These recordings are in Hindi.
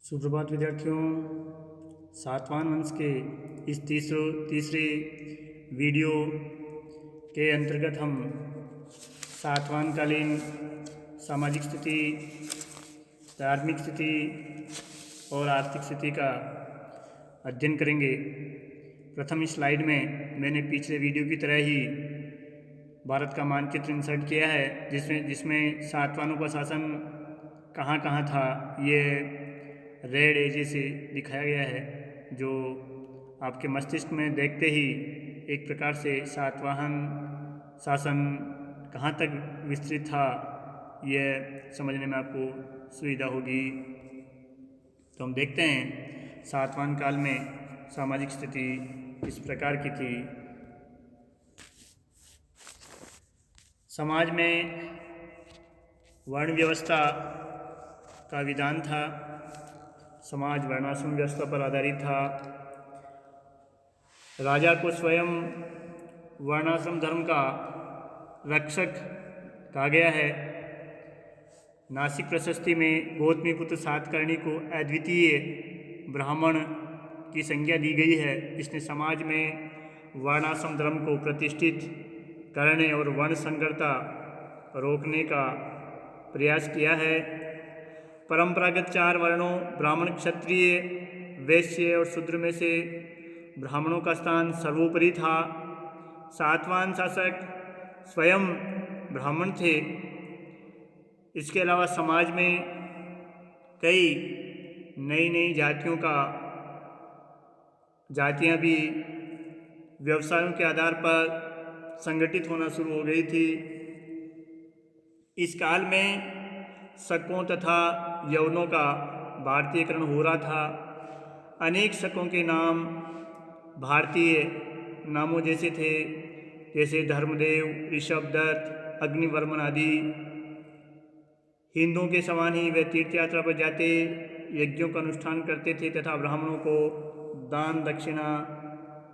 सुप्रभात विद्यार्थियों। सातवाहन वंश के इस तीसरे वीडियो के अंतर्गत हम सातवाहन कालीन सामाजिक स्थिति, धार्मिक स्थिति और आर्थिक स्थिति का अध्ययन करेंगे। प्रथम स्लाइड में मैंने पिछले वीडियो की तरह ही भारत का मानचित्र इंसर्ट किया है, जिसमें सातवाहनों का शासन कहाँ कहाँ था ये रेड एजे से दिखाया गया है, जो आपके मस्तिष्क में देखते ही एक प्रकार से सातवाहन शासन कहाँ तक विस्तृत था यह समझने में आपको सुविधा होगी। तो हम देखते हैं सातवाहन काल में सामाजिक स्थिति इस प्रकार की थी। समाज में वर्ण व्यवस्था का विधान था। समाज वर्णाश्रम व्यवस्था पर आधारित था। राजा को स्वयं वर्णाश्रम धर्म का रक्षक कहा गया है। नासिक प्रशस्ति में गौतमीपुत्र सातकर्णी को अद्वितीय ब्राह्मण की संज्ञा दी गई है, जिसने समाज में वर्णाश्रम धर्म को प्रतिष्ठित करने और वर्ण संकरता रोकने का प्रयास किया है। परंपरागत 4 वर्णों ब्राह्मण, क्षत्रिय, वैश्य और शूद्र में से ब्राह्मणों का स्थान सर्वोपरि था। सातवाहन शासक स्वयं ब्राह्मण थे। इसके अलावा समाज में कई नई जातियां भी व्यवसायों के आधार पर संगठित होना शुरू हो गई थी। इस काल में शकों तथा यवनों का भारतीयकरण हो रहा था। अनेक शकों के नाम भारतीय नामों जैसे थे, जैसे धर्मदेव, ऋषभदत्त, अग्निवर्मन आदि। हिंदुओं के समान ही वे तीर्थ यात्रा पर जाते, यज्ञों का अनुष्ठान करते थे तथा ब्राह्मणों को दान दक्षिणा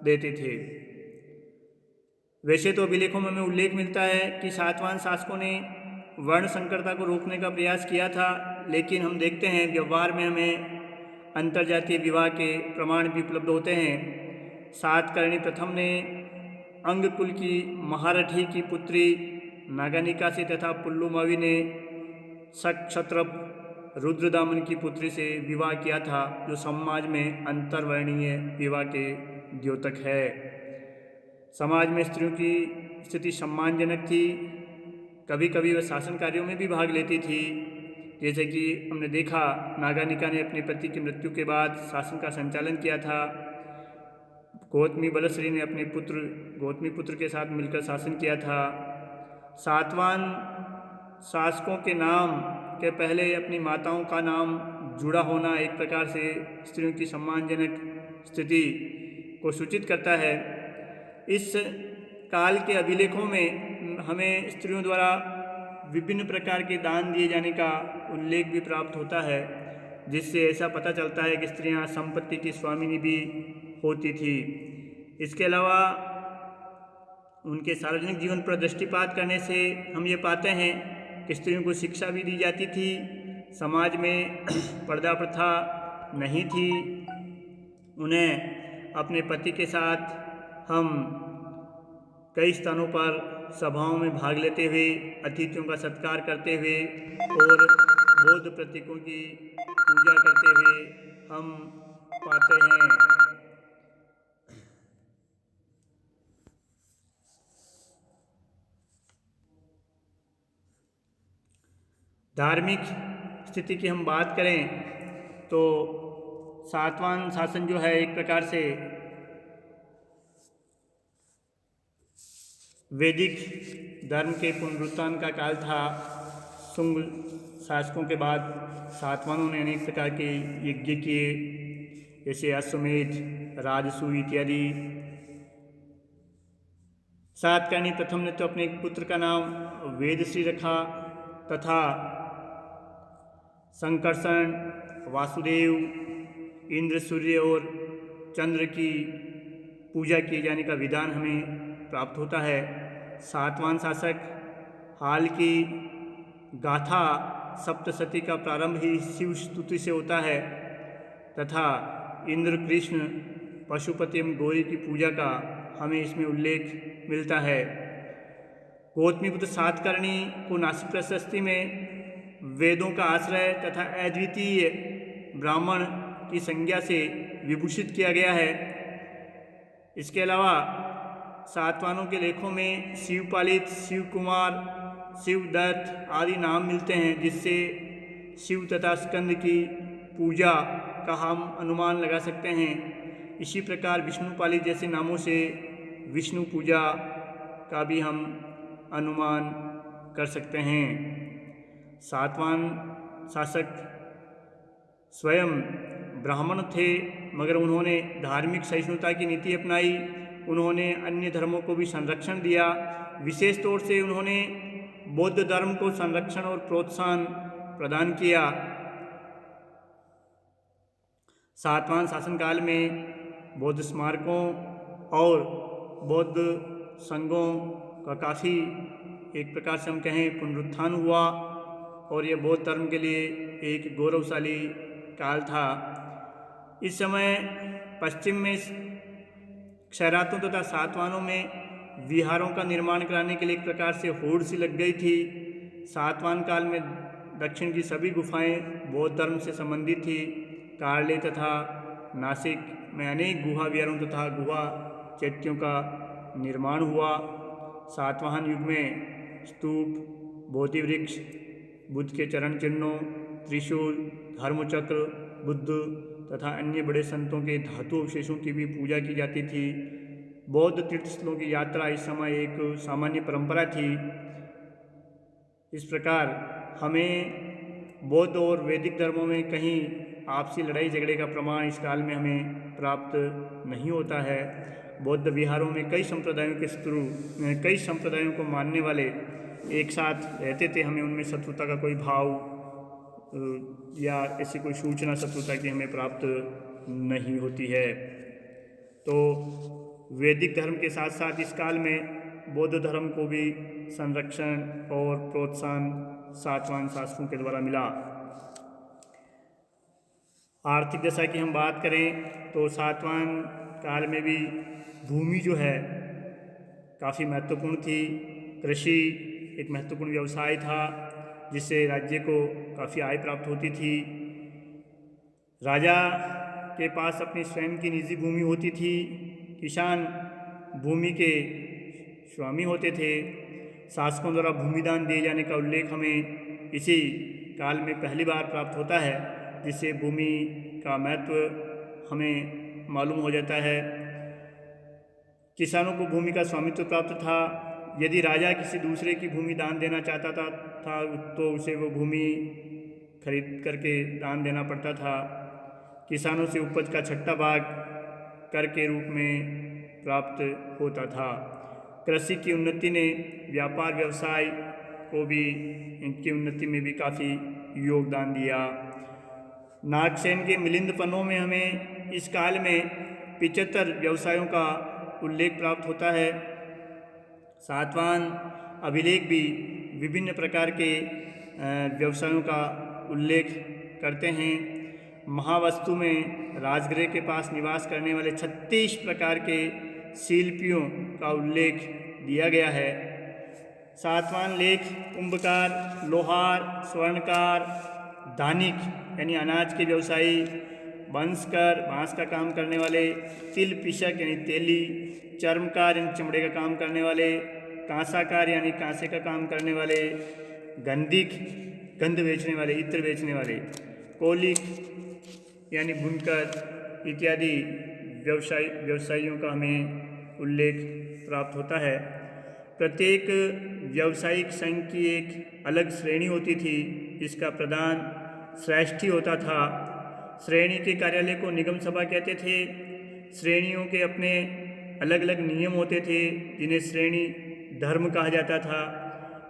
देते थे। वैसे तो अभिलेखों में उल्लेख मिलता है कि सातवाहन शासकों ने वर्ण संकरता को रोकने का प्रयास किया था, लेकिन हम देखते हैं व्यवहार में हमें अंतर्जातीय विवाह के प्रमाण भी उपलब्ध होते हैं। सातकर्णी प्रथम ने अंगकुल की महारठी की पुत्री नागानिका से तथा पुल्लुमावी ने क्षत्रप रुद्रदामन की पुत्री से विवाह किया था, जो समाज में अंतर्वर्णीय विवाह के द्योतक है। समाज में स्त्रियों की स्थिति सम्मानजनक थी। कभी कभी वह शासन कार्यों में भी भाग लेती थी। जैसे कि हमने देखा, नागानिका ने अपने पति की मृत्यु के बाद शासन का संचालन किया था। गौतमी बलश्री ने अपने पुत्र गौतमीपुत्र के साथ मिलकर शासन किया था। सातवाहन शासकों के नाम के पहले अपनी माताओं का नाम जुड़ा होना एक प्रकार से स्त्रियों की सम्मानजनक स्थिति को सूचित करता है। इस काल के अभिलेखों में हमें स्त्रियों द्वारा विभिन्न प्रकार के दान दिए जाने का उल्लेख भी प्राप्त होता है, जिससे ऐसा पता चलता है कि स्त्रियां संपत्ति की स्वामिनी भी होती थी। इसके अलावा उनके सार्वजनिक जीवन पर दृष्टिपात करने से हम ये पाते हैं कि स्त्रियों को शिक्षा भी दी जाती थी। समाज में पर्दा प्रथा नहीं थी। उन्हें अपने पति के साथ हम कई स्थानों पर सभाओं में भाग लेते हुए, अतिथियों का सत्कार करते हुए और बौद्ध प्रतीकों की पूजा करते हुए हम पाते हैं। धार्मिक स्थिति की हम बात करें तो सातवाहन शासन जो है एक प्रकार से वैदिक धर्म के पुनरुत्थान का काल था। शुंग शासकों के बाद सातवाहनों ने अनेक प्रकार के यज्ञ किए, जैसे अश्वमेध, राजसूय इत्यादि। सातकर्णी प्रथम ने तो अपने एक पुत्र का नाम वेदश्री रखा तथा संकर्षण, वासुदेव, इंद्र, सूर्य और चंद्र की पूजा किए जाने का विधान हमें प्राप्त होता है। सातवाहन शासक हाल की गाथा सप्तशती का प्रारंभ ही शिव स्तुति से होता है। तथा इंद्र, कृष्ण, पशुपति एवं गौरी की पूजा का हमें इसमें उल्लेख मिलता है। गौतमीपुत्र सातकर्णी को नासिक प्रशस्ति में वेदों का आश्रय तथा अद्वितीय ब्राह्मण की संज्ञा से विभूषित किया गया है। इसके अलावा सातवाहनों के लेखों में शिवपालित, शिव कुमार, शिवदत्त आदि नाम मिलते हैं, जिससे शिव तथा स्कंद की पूजा का हम अनुमान लगा सकते हैं। इसी प्रकार विष्णुपालित जैसे नामों से विष्णु पूजा का भी हम अनुमान कर सकते हैं। सातवाहन शासक स्वयं ब्राह्मण थे, मगर उन्होंने धार्मिक सहिष्णुता की नीति अपनाई। उन्होंने अन्य धर्मों को भी संरक्षण दिया। विशेष तौर से उन्होंने बौद्ध धर्म को संरक्षण और प्रोत्साहन प्रदान किया। सातवाहन शासनकाल में बौद्ध स्मारकों और बौद्ध संघों का काफ़ी एक प्रकार से हम कहें पुनरुत्थान हुआ और यह बौद्ध धर्म के लिए एक गौरवशाली काल था। इस समय पश्चिम में क्षैरातों तथा सातवाहनों में विहारों का निर्माण कराने के लिए एक प्रकार से होड़ सी लग गई थी। सातवाहन काल में दक्षिण की सभी गुफाएं बौद्ध धर्म से संबंधित थी। कार्ले तथा नासिक में अनेक गुहा विहारों तथा गुहा चैत्यों का निर्माण हुआ। सातवाहन युग में स्तूप, बोधि वृक्ष, बुद्ध के चरण चिन्हों, त्रिशूल, धर्मचक्र, बुद्ध तथा अन्य बड़े संतों के धातु अवशेषों की भी पूजा की जाती थी। बौद्ध तीर्थस्थलों की यात्रा इस समय एक सामान्य परंपरा थी। इस प्रकार हमें बौद्ध और वैदिक धर्मों में कहीं आपसी लड़ाई झगड़े का प्रमाण इस काल में हमें प्राप्त नहीं होता है। बौद्ध विहारों में कई संप्रदायों को मानने वाले एक साथ रहते थे। हमें उनमें शत्रुता का कोई भाव या ऐसी कोई सूचना शत्रुता की हमें प्राप्त नहीं होती है। तो वैदिक धर्म के साथ साथ इस काल में बौद्ध धर्म को भी संरक्षण और प्रोत्साहन सातवाहन शासकों के द्वारा मिला। आर्थिक दशा की हम बात करें तो सातवाहन काल में भी भूमि जो है काफ़ी महत्वपूर्ण थी। कृषि एक महत्वपूर्ण व्यवसाय था जिससे राज्य को काफ़ी आय प्राप्त होती थी। राजा के पास अपनी स्वयं की निजी भूमि होती थी। किसान भूमि के स्वामी होते थे। शासकों द्वारा भूमिदान दिए जाने का उल्लेख हमें इसी काल में पहली बार प्राप्त होता है, जिससे भूमि का महत्व हमें मालूम हो जाता है। किसानों को भूमि का स्वामित्व प्राप्त था। यदि राजा किसी दूसरे की भूमि दान देना चाहता था तो उसे वो भूमि खरीद करके दान देना पड़ता था। किसानों से उपज का छठा भाग कर के रूप में प्राप्त होता था। कृषि की उन्नति ने व्यापार व्यवसाय को भी, इनकी उन्नति में भी काफ़ी योगदान दिया। नागसेन के मिलिंद पन्नों में हमें इस काल में 75 व्यवसायों का उल्लेख प्राप्त होता है। सातवाहन अभिलेख भी विभिन्न प्रकार के व्यवसायों का उल्लेख करते हैं। महावस्तु में राजगृह के पास निवास करने वाले 36 प्रकार के शिल्पियों का उल्लेख दिया गया है। सातवाहन लेख कुंभकार, लोहार, स्वर्णकार, धानिक यानी अनाज के व्यवसायी, बंसकर बांस का काम करने वाले, तिल पिशक यानी तेली, चर्मकार यानी चमड़े का काम करने वाले, कांसाकार यानी कांसे का काम करने वाले, गंधिक गंध बेचने वाले, इत्र बेचने वाले, कौलिक यानी बुनकर इत्यादि व्यवसायियों का हमें उल्लेख प्राप्त होता है। प्रत्येक व्यावसायिक संघ की एक अलग श्रेणी होती थी जिसका प्रधान श्रेष्ठी होता था। श्रेणी के कार्यालय को निगम सभा कहते थे। श्रेणियों के अपने अलग अलग नियम होते थे जिन्हें श्रेणी धर्म कहा जाता था।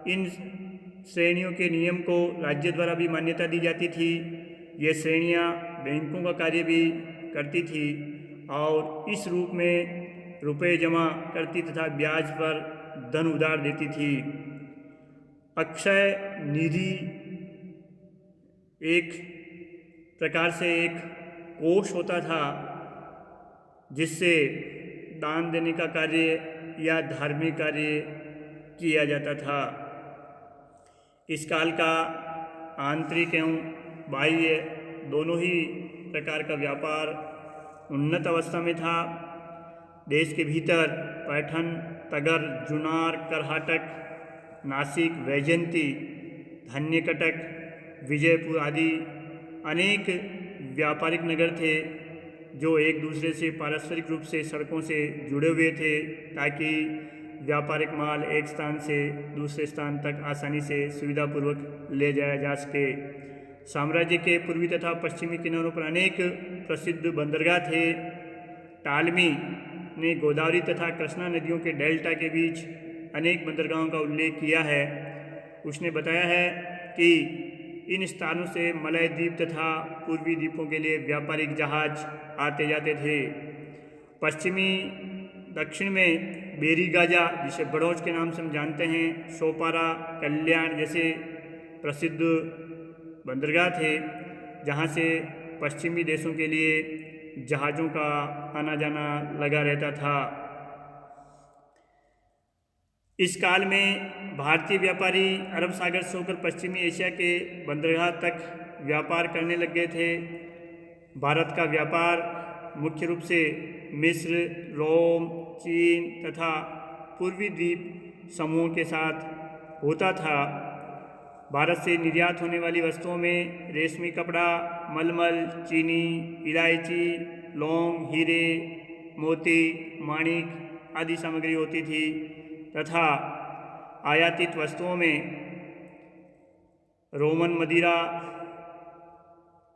इन श्रेणियों के नियम को राज्य द्वारा भी मान्यता दी जाती थी। ये श्रेणियाँ बैंकों का कार्य भी करती थी और इस रूप में रुपए जमा करती तथा ब्याज पर धन उधार देती थी। अक्षय निधि एक प्रकार से एक कोष होता था जिससे दान देने का कार्य या धार्मिक कार्य किया जाता था। इस काल का आंतरिक एवं बाह्य दोनों ही प्रकार का व्यापार उन्नत अवस्था में था। देश के भीतर पैठन, तगर, जुनार, करहाटक, नासिक, वैजयंती, धन्यकटक, विजयपुर आदि अनेक व्यापारिक नगर थे जो एक दूसरे से पारस्परिक रूप से सड़कों से जुड़े हुए थे ताकि व्यापारिक माल एक स्थान से दूसरे स्थान तक आसानी से सुविधापूर्वक ले जाया जा सके। साम्राज्य के पूर्वी तथा पश्चिमी किनारों पर अनेक प्रसिद्ध बंदरगाह थे। टालमी ने गोदावरी तथा कृष्णा नदियों के डेल्टा के बीच अनेक बंदरगाहों का उल्लेख किया है। उसने बताया है कि इन स्थानों से मलय द्वीप तथा पूर्वी द्वीपों के लिए व्यापारिक जहाज आते जाते थे। पश्चिमी दक्षिण में बेरी गाजा, जिसे बड़ौच के नाम से हम जानते हैं, सोपारा, कल्याण जैसे प्रसिद्ध बंदरगाह थे जहाँ से पश्चिमी देशों के लिए जहाज़ों का आना जाना लगा रहता था। इस काल में भारतीय व्यापारी अरब सागर से होकर पश्चिमी एशिया के बंदरगाह तक व्यापार करने लग गए थे। भारत का व्यापार मुख्य रूप से मिस्र, रोम, चीन तथा पूर्वी द्वीप समूहों के साथ होता था। भारत से निर्यात होने वाली वस्तुओं में रेशमी कपड़ा, मलमल, चीनी, इलायची, लौंग, हीरे, मोती, माणिक आदि सामग्री होती थी तथा आयातित वस्तुओं में रोमन मदिरा,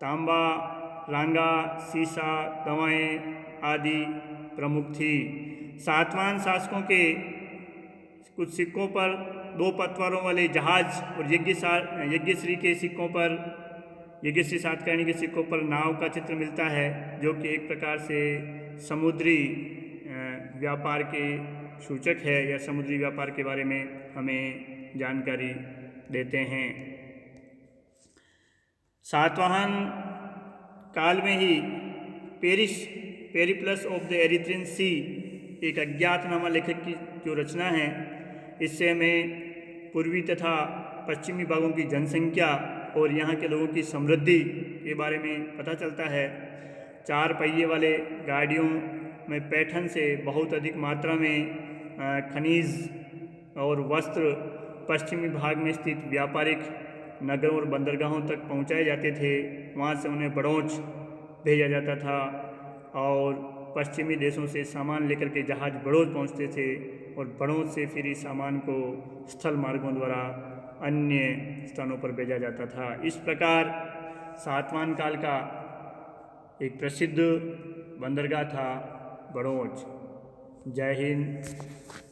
तांबा, लांगा, सीसा, दवाएं आदि प्रमुख थी। सातवाहन शासकों के कुछ सिक्कों पर 2 पतवारों वाले जहाज और यज्ञश्री के सिक्कों पर, यज्ञश्री सातकर्णी के सिक्कों पर नाव का चित्र मिलता है जो कि एक प्रकार से समुद्री व्यापार के सूचक है या समुद्री व्यापार के बारे में हमें जानकारी देते हैं। सातवाहन काल में ही पेरिप्लस ऑफ द एरिथ्रियन सी, एक अज्ञातनामा लेखक की जो रचना है, इससे हमें पूर्वी तथा पश्चिमी भागों की जनसंख्या और यहाँ के लोगों की समृद्धि के बारे में पता चलता है। 4 पहिए वाले गाड़ियों में पैठन से बहुत अधिक मात्रा में खनिज और वस्त्र पश्चिमी भाग में स्थित व्यापारिक नगरों और बंदरगाहों तक पहुँचाए जाते थे। वहाँ से उन्हें बड़ौच भेजा जाता था और पश्चिमी देशों से सामान लेकर के जहाज बड़ौच पहुँचते थे और बड़ौच से फिर इस सामान को स्थल मार्गों द्वारा अन्य स्थानों पर भेजा जाता था। इस प्रकार सातवाहन काल का एक प्रसिद्ध बंदरगाह था बड़ौच। जय हिंद।